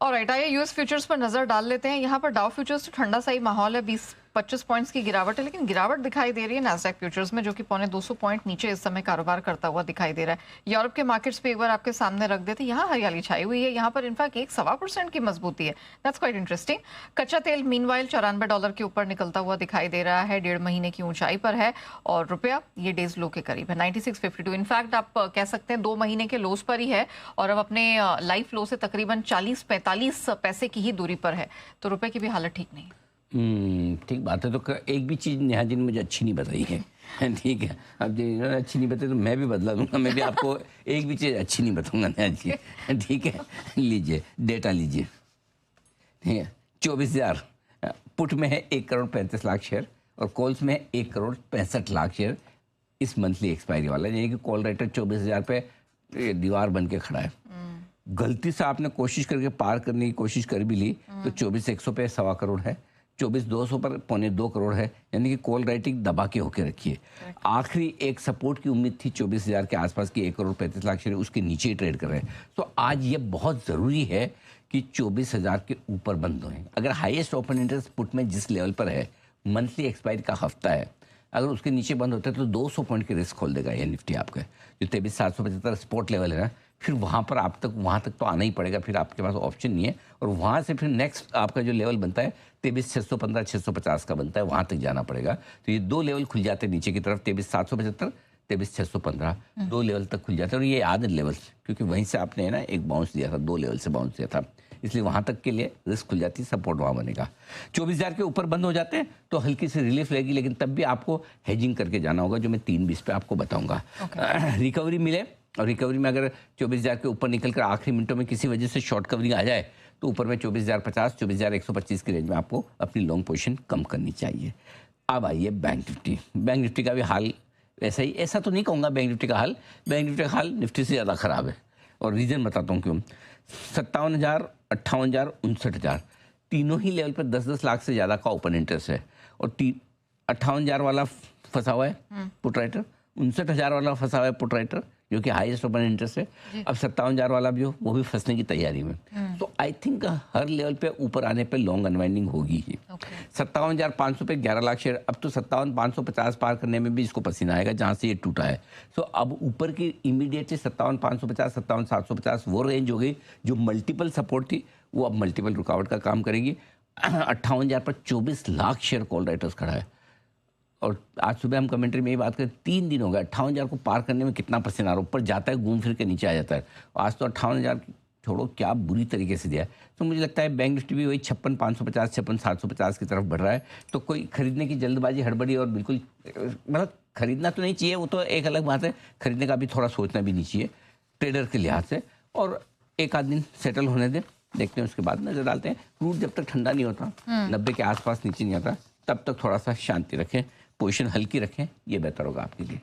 Alright, आइए US futures पर नजर डाल लेते हैं। यहाँ पर डाउ फ्यूचर्स तो ठंडा सा ही माहौल है, 20-25 पॉइंट्स की गिरावट है, लेकिन गिरावट दिखाई दे रही है नैस्डैक फ्यूचर्स में, जो कि पौने 200 पॉइंट नीचे इस समय कारोबार करता हुआ दिखाई दे रहा है। यूरोप के मार्केट्स पे एक बार आपके सामने रख देते, यहाँ हरियाली छाई हुई है, यहाँ पर इनफैक्ट 1-1.25% की मजबूती है। That's quite interesting. कच्चा तेल मीनवाइल $94 के ऊपर निकलता हुआ दिखाई दे रहा है, 1.5 महीने की ऊंचाई पर है, और रुपया ये डेज लो के करीब है 96.52। इनफैक्ट आप कह सकते हैं 2 महीने के लोस पर ही है, और अब अपने लाइफ लो से तकरीबन 40-45 पैसे की ही दूरी पर है, तो रुपए की भी हालत ठीक नहीं। ठीक बात है। तो एक भी चीज़ नेहा जी ने मुझे अच्छी नहीं बताई है। ठीक है, अब इन्होंने अच्छी नहीं बताई तो मैं भी बदला दूंगा, मैं भी आपको एक भी चीज़ अच्छी नहीं बताऊंगा नेहा जी। ठीक है, लीजिए डेटा लीजिए। ठीक है, 24,000 पुट में है 1,35,00,000 शेयर, और कॉल्स में 1,65,00,000 शेयर इस मंथली एक्सपायरी वाला, यानी कि कॉल राइटर 24,000 पे दीवार बन के खड़ा है। गलती से आपने कोशिश करके पार करने की कोशिश कर भी ली तो 24,100 पे 1.25 करोड़ है, 24,200 पर 1.25 करोड़ है, यानी कि कॉल राइटिंग दबा के होके रखिए। आखिरी एक सपोर्ट की उम्मीद थी 24,000 के आसपास की, 1,35,00,000 शेयर उसके नीचे ही ट्रेड कर रहे हैं। तो आज ये बहुत ज़रूरी है कि 24,000 के ऊपर बंद हों। अगर हाईएस्ट ओपन इंटरेस्ट पुट में जिस लेवल पर है, मंथली एक्सपायरी का हफ्ता है, अगर उसके नीचे बंद होता है तो 200 पॉइंट के रिस्क खोल देगा ये निफ्टी आपका, जो 23,775 स्पॉट लेवल है ना, फिर वहाँ पर आप तक वहाँ तक तो आना ही पड़ेगा, फिर आपके पास ऑप्शन नहीं है। और वहाँ से फिर नेक्स्ट आपका जो लेवल बनता है 23,615 650 का बनता है, वहाँ तक जाना पड़ेगा। तो ये 2 लेवल खुल जाते हैं नीचे की तरफ, 23,775 23,615 2 लेवल तक खुल जाते हैं। और ये याद है लेवल, क्योंकि वहीं से आपने ना एक बाउंस दिया था, 2 लेवल से बाउंस दिया था, इसलिए वहाँ तक के लिए रिस्क खुल जाती है, सपोर्ट वहाँ बनेगा। 24,000 के ऊपर बंद हो जाते हैं तो हल्की सी रिलीफ रहेगी, लेकिन तब भी आपको हेजिंग करके जाना होगा, जो मैं 3:20 पे आपको बताऊंगा। रिकवरी मिले, और रिकवरी में अगर 24,000 के ऊपर निकल कर आखिरी मिनटों में किसी वजह से शॉर्ट कवरिंग आ जाए तो ऊपर में 24,050 24,125 की रेंज में आपको अपनी लॉन्ग पोजीशन कम करनी चाहिए। अब आइए बैंक निफ्टी। बैंक निफ्टी का भी हाल ऐसा ही, ऐसा तो नहीं कहूँगा बैंक निफ्टी का हाल, बैंक निफ्टी का हाल निफ्टी से ज़्यादा ख़राब है, और रीज़न बताता हूँ क्यों। 57,000 58,000 59,000 तीनों ही लेवल पर 10-10 लाख से ज़्यादा का ओपन इंटरेस्ट है, और 58,000 वाला फंसा हुआ है पुट राइटर, 59,000 वाला फंसा हुआ है पुट राइटर, जो कि हाईएस्ट ओपन इंटरेस्ट है। अब 57,000 वाला भी हो, वो भी फंसने की तैयारी में। तो आई थिंक हर लेवल पे ऊपर आने पे लॉन्ग अनवाइंडिंग होगी ही। 57,500 पे 11 लाख शेयर, अब तो 57,550 पार करने में भी इसको पसीना आएगा, जहाँ से ये टूटा है। तो अब ऊपर की इमीडिएट से 57,550 57,750 वो रेंज हो गई, जो मल्टीपल सपोर्ट थी वो अब मल्टीपल रुकावट का काम करेगी। 58,000 पर 24 लाख शेयर कॉल राइटर्स खड़ा है, और आज सुबह हम कमेंट्री में ये बात करें, 3 दिन हो गए 58,000 को पार करने में कितना पसीना आ रहा है, ऊपर जाता है घूम फिर के नीचे आ जाता है। आज तो 58,000 छोड़ो, क्या बुरी तरीके से दिया है। तो मुझे लगता है बैंक निफ्टी भी वही 56,550 56,750 की तरफ बढ़ रहा है। तो कोई खरीदने की जल्दबाजी हड़बड़ी और बिल्कुल मतलब खरीदना तो नहीं चाहिए, वो तो एक अलग बात है, खरीदने का भी थोड़ा सोचना भी नहीं चाहिए ट्रेडर के लिहाज से। और एक आध दिन सेटल होने दें, देखते हैं उसके बाद नजर डालते हैं। क्रूड जब तक ठंडा नहीं होता, 90 के आसपास नीचे नहीं आता, तब तक थोड़ा सा शांति रखें, पोजीशन हल्की रखें, ये बेहतर होगा आपके लिए।